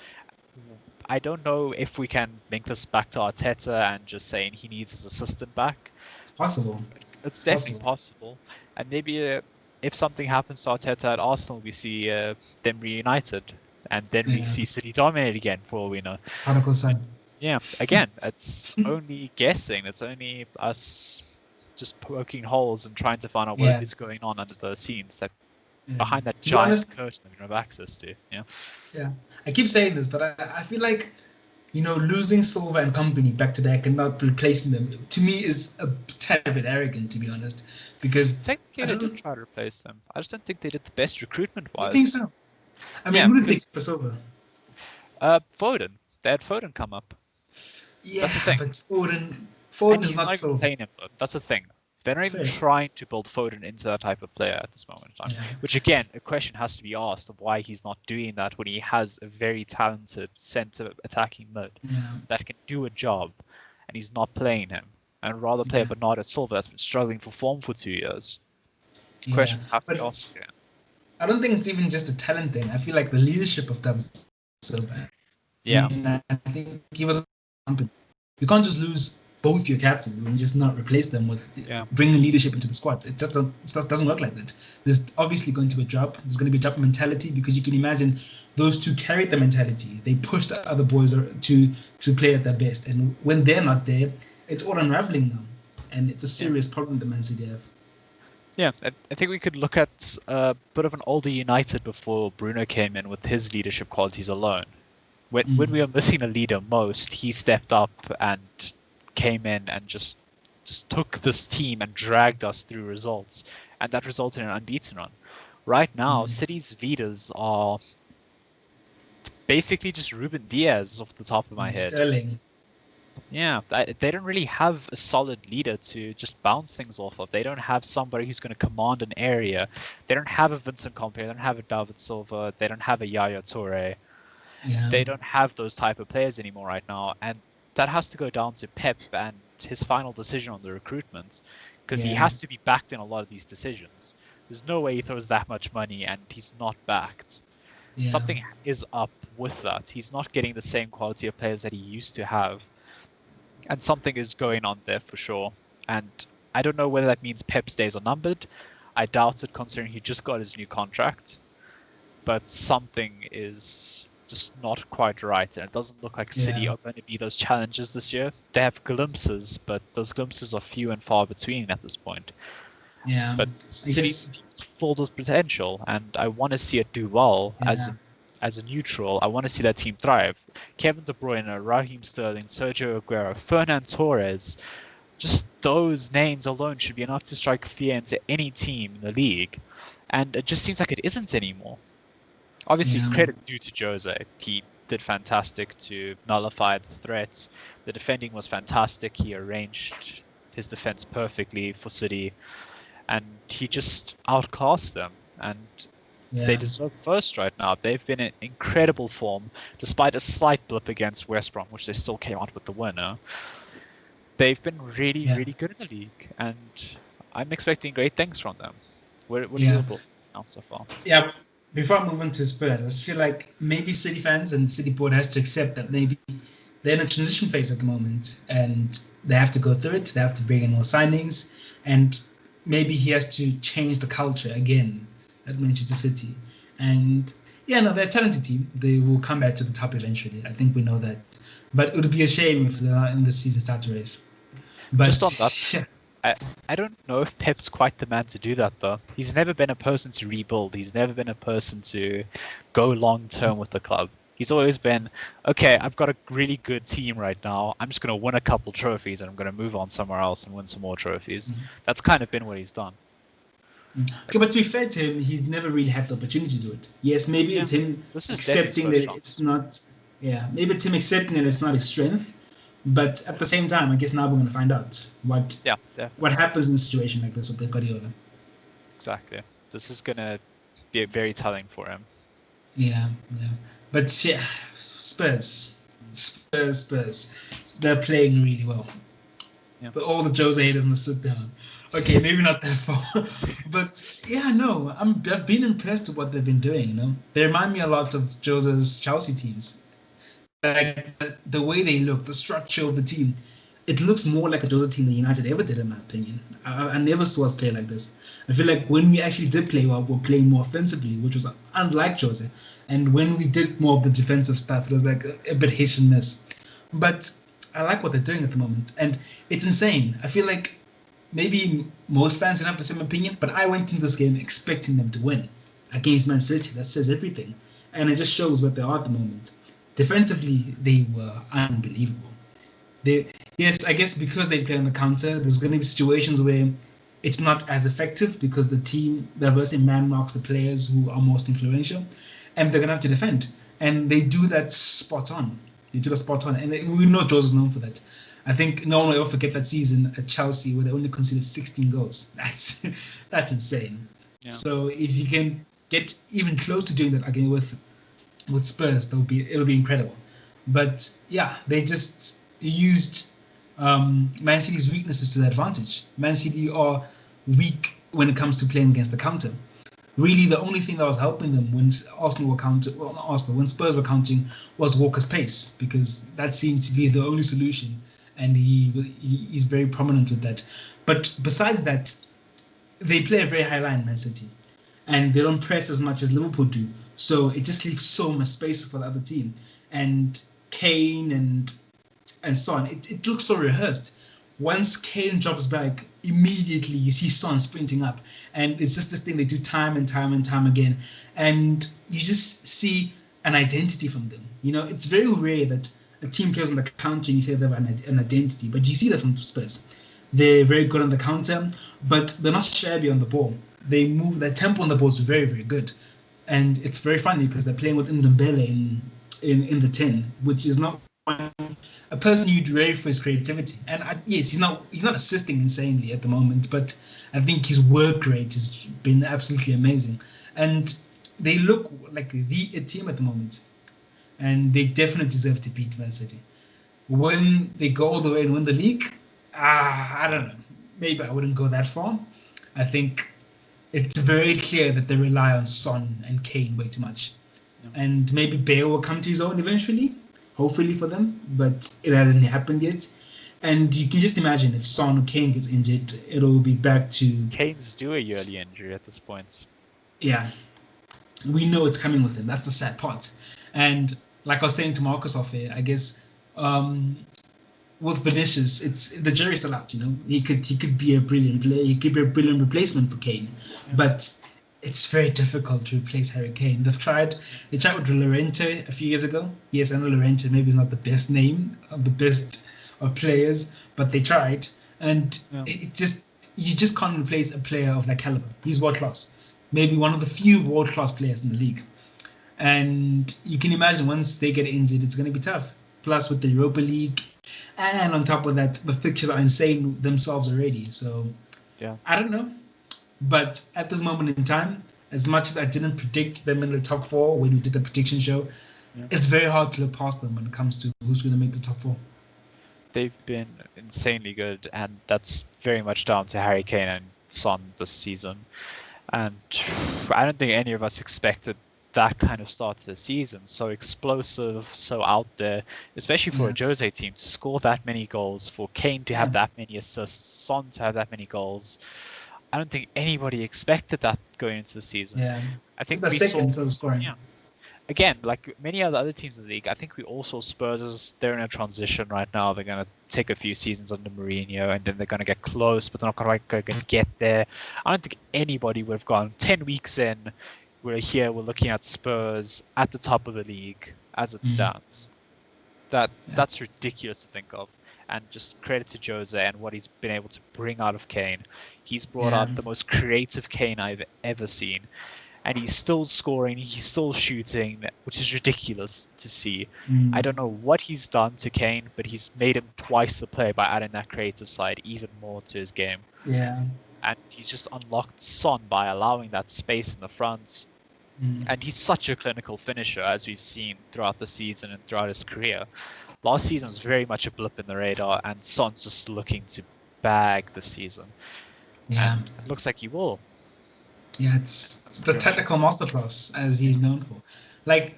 I don't know if we can link this back to Arteta and just saying he needs his assistant back. It's possible. It's definitely possible. And maybe if something happens to Arteta at Arsenal, we see them reunited, and then we see City dominate again, for all we know. 100%. Yeah, again, it's only guessing. It's only us just poking holes and trying to find out what is going on under the scenes that behind that giant curtain that we don't have access to. Yeah. I keep saying this, but I feel like, losing Silva and company back to back and not replacing them, to me, is a tad bit arrogant, to be honest. Because technically they did try to replace them. I just don't think they did the best recruitment-wise. I think so. I mean, who did they pick for Silva? Foden. They had Foden come up. Yeah, that's the thing. But Foden is not so. Him, that's the thing. They're not even trying to build Foden into that type of player at this moment in time. Which, again, a question has to be asked of why he's not doing that when he has a very talented centre attacking mid that can do a job, and he's not playing him. And rather play a Bernardo Silva that's been struggling for form for 2 years. Questions have to be asked again. I don't think it's even just a talent thing. I feel like the leadership of David Silva. Yeah. I think he was. You can't just lose both your captains and just not replace them with bringing leadership into the squad. It just doesn't work like that. There's obviously going to be a drop. There's going to be a drop in mentality, because you can imagine those two carried the mentality. They pushed the other boys to play at their best. And when they're not there, it's all unraveling now, and it's a serious problem that Man City have. Yeah, I think we could look at a bit of an older United before Bruno came in with his leadership qualities alone. When we were missing a leader most, he stepped up and came in and just took this team and dragged us through results, and that resulted in an unbeaten run. Right now, City's leaders are basically just Ruben Diaz off the top of my head. Sterling. Yeah, they don't really have a solid leader to just bounce things off of. They don't have somebody who's going to command an area. They don't have a Vincent Kompany. They don't have a David Silva. They don't have a Yaya Toure. Yeah. They don't have those type of players anymore right now, and that has to go down to Pep and his final decision on the recruitment, because he has to be backed in a lot of these decisions. There's no way he throws that much money and he's not backed. Yeah. Something is up with that. He's not getting the same quality of players that he used to have. And something is going on there for sure. And I don't know whether that means Pep's days are numbered. I doubt it, considering he just got his new contract. But something is just not quite right. And it doesn't look like City are going to be those challenges this year. They have glimpses, but those glimpses are few and far between at this point. Yeah. But City's full of potential, and I want to see it do well as a neutral. I want to see that team thrive. Kevin De Bruyne, Raheem Sterling, Sergio Aguero, Fernan Torres, just those names alone should be enough to strike fear into any team in the league. And it just seems like it isn't anymore. Obviously, credit due to Jose. He did fantastic to nullify the threats. The defending was fantastic. He arranged his defense perfectly for City. And he just outclassed them. And they deserve first right now. They've been in incredible form, despite a slight blip against West Brom, which they still came out with the winner. They've been really, really good in the league, and I'm expecting great things from them. What are your thoughts now so far? Yeah, before I move on to Spurs, I just feel like maybe City fans and City board has to accept that maybe they're in a transition phase at the moment, and they have to go through it. They have to bring in more signings, and maybe he has to change the culture again at Manchester City. And they're a talented team. They will come back to the top eventually. I think we know that. But it would be a shame if they're not in the season start race. But just on that, I don't know if Pep's quite the man to do that, though. He's never been a person to rebuild. He's never been a person to go long term with the club. He's always been, okay, I've got a really good team right now. I'm just going to win a couple trophies and I'm going to move on somewhere else and win some more trophies. That's kind of been what he's done. Okay, but to be fair to him, he's never really had the opportunity to do it. Yes, maybe it's him accepting that it's not. Yeah, maybe it's him accepting that it's not his strength. But at the same time, I guess now we're going to find out what happens in a situation like this with Pep Guardiola. Exactly. This is going to be very telling for him. Yeah. But Spurs. They're playing really well. Yeah. But all the Jose haters must sit down. Okay, maybe not that far. But I've been impressed with what they've been doing, They remind me a lot of Jose's Chelsea teams. Like the way they look, the structure of the team, it looks more like a Jose team than United ever did, in my opinion. I never saw us play like this. I feel like when we actually did play well, we were playing more offensively, which was unlike Jose. And when we did more of the defensive stuff, it was like a bit hit and miss. But I like what they're doing at the moment. And it's insane. I feel like maybe most fans don't have the same opinion, but I went into this game expecting them to win against Man City. That says everything. And it just shows what they are at the moment. Defensively, they were unbelievable. I guess because they play on the counter, there's going to be situations where it's not as effective because the team, the adversary man marks the players who are most influential, and they're going to have to defend. And they do that spot on. And we know Jose's known for that. I think no one will ever forget that season at Chelsea where they only conceded 16 goals. That's insane. Yeah. So if you can get even close to doing that again with Spurs, it'll be incredible. But they just used Man City's weaknesses to their advantage. Man City are weak when it comes to playing against the counter. Really, the only thing that was helping them when when Spurs were counting was Walker's pace, because that seemed to be the only solution, and he's very prominent with that. But besides that, they play a very high line, Man City, and they don't press as much as Liverpool do. So it just leaves so much space for the other team. And Kane and so on, it looks so rehearsed. once Kane drops back, immediately you see Son sprinting up. And it's just this thing they do time and time and time again. And you just see an identity from them. You know, it's very rare that a team plays on the counter and you say they have an identity, but you see that from Spurs. They're very good on the counter, but they're not shabby on the ball. They move, their tempo on the ball is very, very good. And it's very funny because they're playing with Ndombele in the 10, which is not a person you'd rave for his creativity. And yes, he's not assisting insanely at the moment, but I think his work rate has been absolutely amazing. And they look like the team at the moment, and they definitely deserve to beat Man City. When they go all the way and win the league, I don't know. Maybe I wouldn't go that far. I think it's very clear that they rely on Son and Kane way too much. Yeah. And maybe Bale will come to his own eventually, hopefully for them, but it hasn't happened yet. And you can just imagine if Son or Kane gets injured, it'll be back to... Kane's due a yearly injury at this point. Yeah. We know it's coming with him. That's the sad part. And like I was saying to Marcus off here, I guess with Vinicius, it's the jury's still out. You know, he could be a brilliant player. He could be a brilliant replacement for Kane, but it's very difficult to replace Harry Kane. They tried with Llorente a few years ago. Yes, I know Llorente maybe is not the best name of the best of players, but they tried, and you just can't replace a player of that caliber. He's world class, maybe one of the few world class players in the league. And you can imagine once they get injured, it's going to be tough. Plus with the Europa League, and on top of that, the fixtures are insane themselves already. So I don't know. But at this moment in time, as much as I didn't predict them in the top four when we did the prediction show, it's very hard to look past them when it comes to who's going to make the top four. They've been insanely good, and that's very much down to Harry Kane and Son this season. And I don't think any of us expected that kind of start to the season. So explosive, so out there, especially for a Jose team to score that many goals, for Kane to have that many assists, Son to have that many goals. I don't think anybody expected that going into the season. Yeah, I think the second to the scoring. Yeah. Again, like many other teams in the league, I think we also Spurs, they're in a transition right now. They're going to take a few seasons under Mourinho, and then they're going to get close, but they're not going to get there. I don't think anybody would have gone 10 weeks in. We're here, we're looking at Spurs at the top of the league as it stands. That's ridiculous to think of. And just credit to Jose and what he's been able to bring out of Kane. He's brought out the most creative Kane I've ever seen. And he's still scoring, he's still shooting, which is ridiculous to see. I don't know what he's done to Kane, but he's made him twice the player by adding that creative side even more to his game. Yeah. And he's just unlocked Son by allowing that space in the front. And he's such a clinical finisher, as we've seen throughout the season and throughout his career. Last season was very much a blip in the radar, and Son's just looking to bag the season. Yeah. And it looks like he will. Yeah, it's the technical masterclass, as he's known for. Like,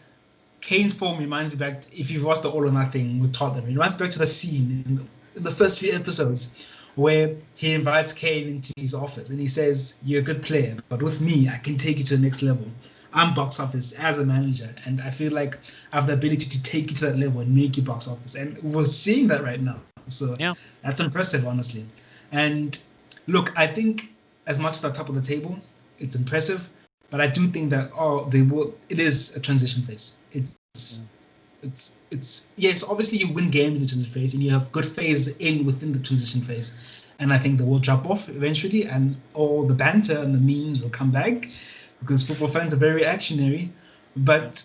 Kane's form reminds me back, if you've watched the All or Nothing with Tottenham, it reminds me back to the scene in the first few episodes where he invites Kane into his office and he says, "You're a good player, but with me, I can take you to the next level. I'm box office as a manager, and I feel like I have the ability to take you to that level and make you box office." And we're seeing that right now. So that's impressive, honestly. And look, I think as much as the top of the table, it's impressive, but I do think that it is a transition phase. It's yes, obviously you win games in the transition phase and you have good phase within the transition phase, and I think they will drop off eventually, and all the banter and the memes will come back because football fans are very reactionary. But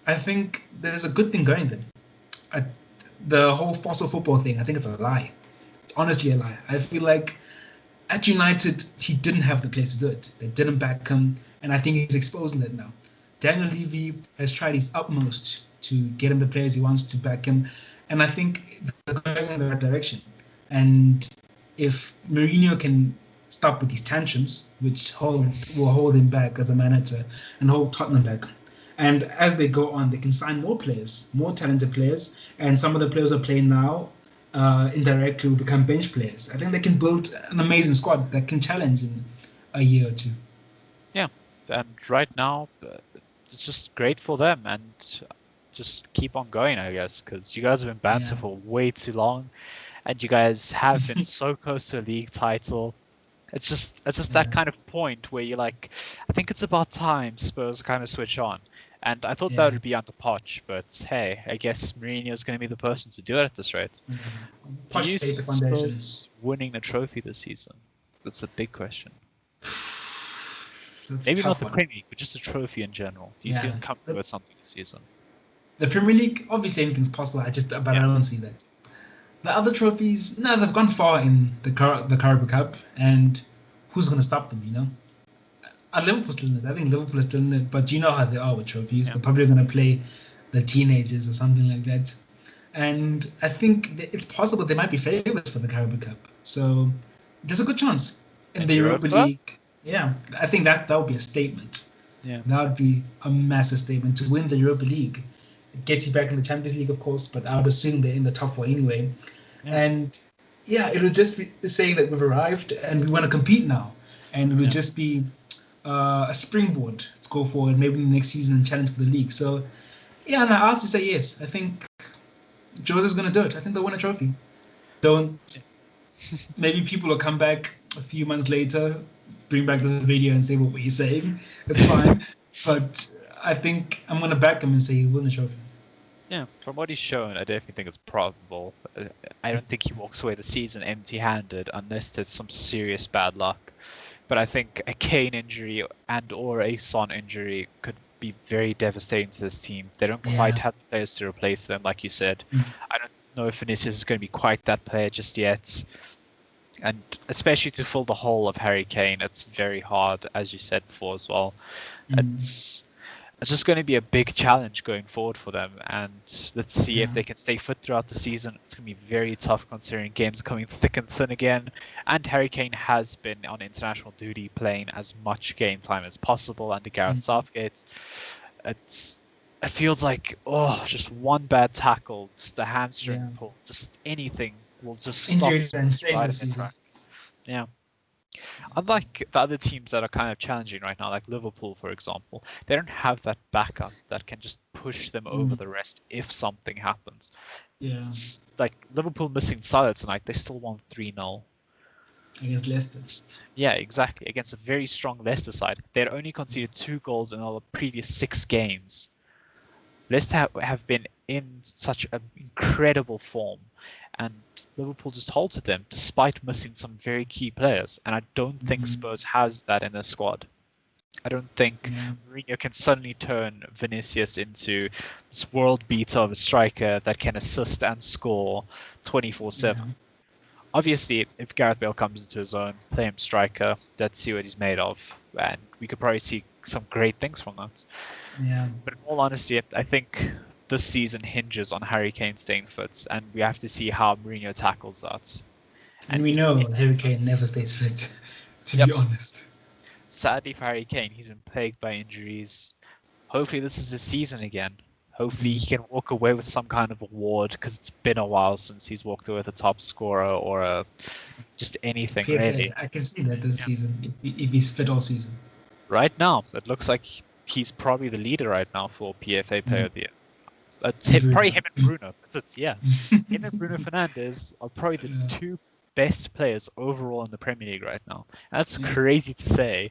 I think there's a good thing going there. The whole fossil football thing, I think it's a lie. It's honestly a lie. I feel like at United, he didn't have the place to do it. They didn't back him, and I think he's exposing that now. Daniel Levy has tried his utmost to get him the players he wants to back him, and I think they're going in the right direction. And if Mourinho can stop with these tantrums, which will hold him back as a manager and hold Tottenham back, and as they go on, they can sign more players, more talented players, and some of the players who are playing now indirectly will become bench players. I think they can build an amazing squad that can challenge in a year or two. Yeah, and right now, it's just great for them, and just keep on going, I guess, because you guys have been banter for way too long, and you guys have been so close to a league title. It's just that kind of point where you're like, I think it's about time Spurs kind of switch on. And I thought that would be under Poch, but hey, I guess Mourinho's going to be the person to do it at this rate. Do you see Spurs winning the trophy this season? That's a big question. Maybe not the Premier League, but just a trophy in general. Do you see them coming with something this season? The Premier League, obviously anything's possible. I don't see that. The other trophies, no, they've gone far in the Carabao Cup, and who's going to stop them? You know, Liverpool's still in it. I think Liverpool is still in it, but you know how they are with trophies. They're probably going to play the teenagers or something like that. And I think it's possible they might be favourites for the Carabao Cup. So there's a good chance in the Europa League. Yeah, I think that would be a statement. Yeah, that would be a massive statement to win the Europa League. It gets you back in the Champions League, of course, but I would assume they're in the top four anyway. Yeah. And it would just be saying that we've arrived and we want to compete now. And it would just be a springboard to go forward, maybe in the next season and challenge for the league. So, I have to say yes. I think Jose's going to do it. I think they'll win a trophy. Maybe people will come back a few months later, bring back this video and say, what were you saying? It's fine. But I think I'm going to back him and say he'll win the trophy. Yeah, from what he's shown, I definitely think it's probable. I don't think he walks away the season empty-handed unless there's some serious bad luck. But I think a Kane injury and or a Son injury could be very devastating to this team. They don't quite have the players to replace them, like you said. I don't know if Vinicius is going to be quite that player just yet. And especially to fill the hole of Harry Kane, it's very hard, as you said before as well. It's just going to be a big challenge going forward for them, and let's see if they can stay fit throughout the season. It's going to be very tough considering games are coming thick and thin again, and Harry Kane has been on international duty playing as much game time as possible under Gareth Southgate. It feels like, just one bad tackle, just a hamstring pull, just anything will just stop. Injuries are insane this season. Yeah. Unlike the other teams that are kind of challenging right now, like Liverpool, for example, they don't have that backup that can just push them over the rest if something happens. Yeah. It's like Liverpool missing Salah tonight, they still won 3-0. Against Leicester. Yeah, exactly. Against a very strong Leicester side. They had only conceded 2 goals in all the previous 6 games. Leicester have been in such an incredible form, and Liverpool just halted them despite missing some very key players. And I don't think Spurs has that in their squad. I don't think Mourinho can suddenly turn Vinicius into this world beater of a striker that can assist and score 24/7. Obviously, if Gareth Bale comes into his own, play him striker, let's see what he's made of. And we could probably see some great things from that. Yeah. But in all honesty, I think this season hinges on Harry Kane staying fit, and we have to see how Mourinho tackles that. And we know Harry Kane never stays fit, to be honest. Sadly for Harry Kane, he's been plagued by injuries. Hopefully this is his season again. Hopefully he can walk away with some kind of award, because it's been a while since he's walked away with a top scorer or just anything, PFA, really. I can see that this season, if he's fit all season. Right now, it looks like he's probably the leader right now for PFA Player of the Year. It's probably him and Bruno. That's it, yeah. Him and Bruno Fernandes are probably the 2 best players overall in the Premier League right now. And that's crazy to say.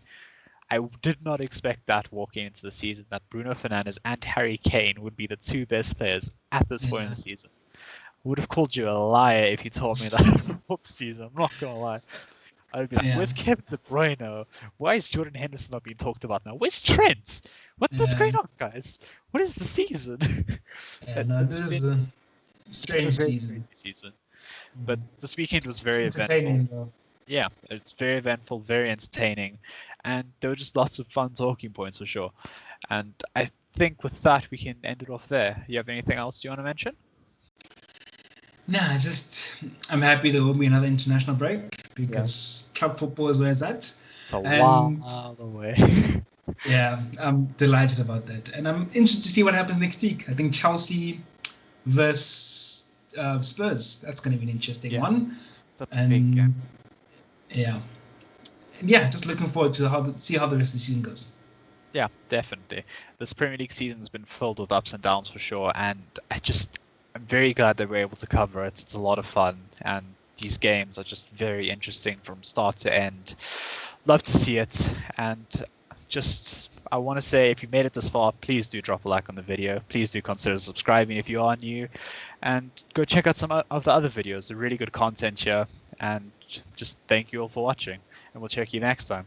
I did not expect that walking into the season, that Bruno Fernandes and Harry Kane would be the 2 best players at this point in the season. I would have called you a liar if you told me that before the season. I'm not going to lie. I'd be like, where's Kevin De Bruyne? Why is Jordan Henderson not being talked about now? Where's Trent? What's going on, guys? What is the season? This is a strange season. But this weekend was very eventful. Yeah, it's very eventful, very entertaining, and there were just lots of fun talking points for sure. And I think with that, we can end it off there. You have anything else you want to mention? No, I'm happy there won't be another international break, because club football is where it's at. It's a while away. Yeah, I'm delighted about that. And I'm interested to see what happens next week. I think Chelsea versus Spurs, that's going to be an interesting one. It's a big game. Yeah. And just looking forward to see how the rest of the season goes. Yeah, definitely. This Premier League season's been filled with ups and downs for sure, and I I'm very glad that we're able to cover it. It's a lot of fun, and these games are just very interesting from start to end. Love to see it, and just I want to say, if you made it this far, please do drop a like on the video. Please do consider subscribing if you are new, and go check out some of the other videos. They're really good content here, and just thank you all for watching, and we'll check you next time.